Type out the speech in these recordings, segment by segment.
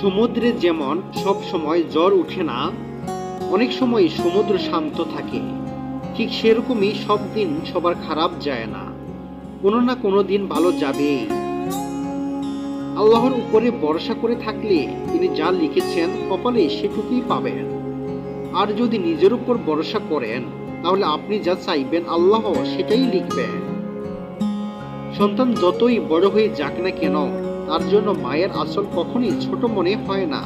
সমুদ্রে যেমন সব সময় ঝড় ওঠে না, অনেক সময় সমুদ্র শান্ত থাকে, ঠিক সেরকমই সব দিন সবার খারাপ যায় না, কোনো না কোনো দিন ভালো যাবেই। আল্লাহর উপরে ভরসা করে থাকলে তিনি যা লিখেছেন কপালে সেটুকুই পাবেন। আর যদি নিজের উপর ভরসা করেন তাহলে আপনি যা চাইবেন আল্লাহ সেটাই লিখবেন। সন্তান যতই বড় হয়ে যাক না কেন, তার জন্য মায়ের আঁচল কখনই ছোট মনে হয় না।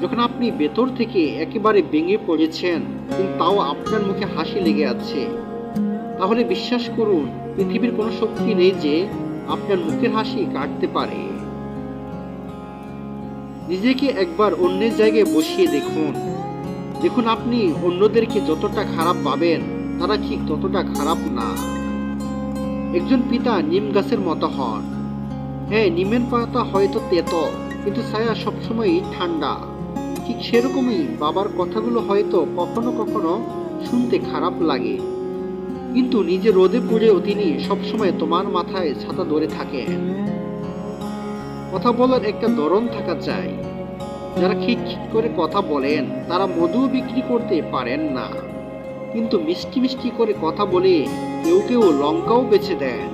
যখন আপনি ভেতর থেকে একেবারে ভেঙে পড়েছেন কিন্তু তাও আপনার মুখে হাসি লেগে আছে, তাহলে বিশ্বাস করুন পৃথিবীর কোনো শক্তি নেই যে আপনার মুখের হাসি কাটতে পারে। নিজেকে একবার অন্যের জায়গায় বসিয়ে দেখুন, দেখুন আপনি অন্যদেরকে যতটা খারাপ ভাবেন তারা ঠিক ততটা খারাপ না। একজন পিতা নিম গাছের মতো হন। হ্যাঁ, নিমের পাতা হয়তো তেতো, কিন্তু ছায়া সবসময়ই ঠান্ডা। ঠিক সেরকমই বাবার কথাগুলো হয়তো কখনো কখনো শুনতে খারাপ লাগে, কিন্তু নিজে রোদে পড়েও তিনি সবসময় তোমার মাথায় ছাতা ধরে থাকেন। কথা বলার একটা ধরন থাকা চাই। যারা খিটখিট করে কথা বলেন তারা মধু বিক্রি করতে পারেন না, কিন্তু মিষ্টি মিষ্টি করে কথা বলে কেউ কেউ লঙ্কাও বেছে দেন।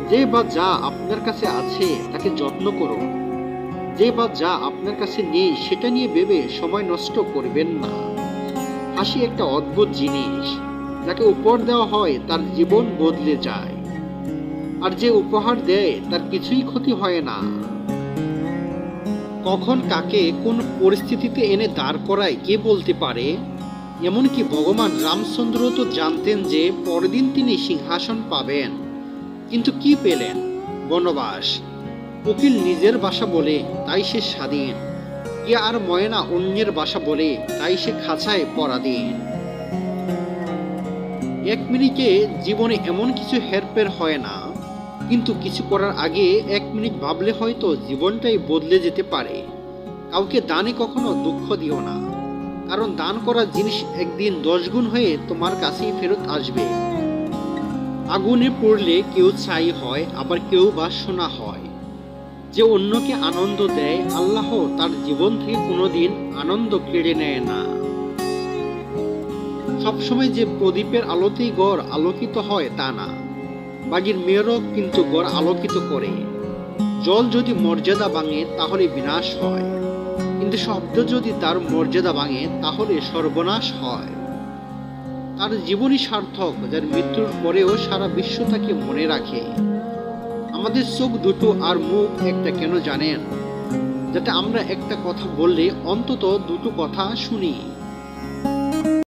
যে বা যা আপনার কাছে আছে তাকে যত্ন করুন, যে বা যা আপনার কাছে নেই সেটা নিয়ে ভেবে সময় নষ্ট করবেন না। হাসি একটা অদ্ভুত জিনিস, যাকে উপহার দেওয়া হয় তার জীবন বদলে যায়, আর যে উপহার দেয় তার কিছুই ক্ষতি হয় না। কখন কাকে কোন পরিস্থিতিতে এনে দাঁড় করায় কে বলতে পারে। এমনকি ভগবান রামচন্দ্র তো জানতেন যে পরদিন তিনি সিংহাসন পাবেন, কিন্তু কি পেলেন? বনবাস। উকিল নিজের বাসা বলে তাই সে স্বাধীন, ইয়া আর ময়না অন্যের বাসা বলে তাই সে খাঁচায় পরাধীন। এক মিনিটে জীবনে এমন কিছু হেরফের হয় না, কিন্তু কিছু করার আগে এক মিনিট ভাবলে হয়তো জীবনটাই বদলে যেতে পারে। কাউকে দানে কখনো দুঃখ দিও না, কারণ দান করা জিনিস একদিন 10 গুণ হয়ে তোমার কাছেই ফেরত আসবে। আগুনে পড়লে কেউ ছাই হয়, আবার কেউ বা সোনা হয়। যে অন্যকে আনন্দ দেয় আল্লাহ তার জীবন থেকে কোনোদিন আনন্দ কেড়ে নেয় না। সবসময় যে প্রদীপের আলোতেই ঘর আলোকিত হয় তা না, বাড়ির মেয়েরও কিন্তু ঘর আলোকিত করে। জল যদি মর্যাদা ভাঙে তাহলে বিনাশ হয়, কিন্তু শব্দ যদি তার মর্যাদা ভাঙে তাহলে সর্বনাশ হয়। তার জীবনই সার্থক যার মৃত্যুর পরেও সারা বিশ্ব তাকে মনে রাখে। আমাদের চোখ দুটো আর মুখ একটা কেন জানেন? যাতে আমরা একটা কথা বললে অন্তত দুটো কথা শুনি।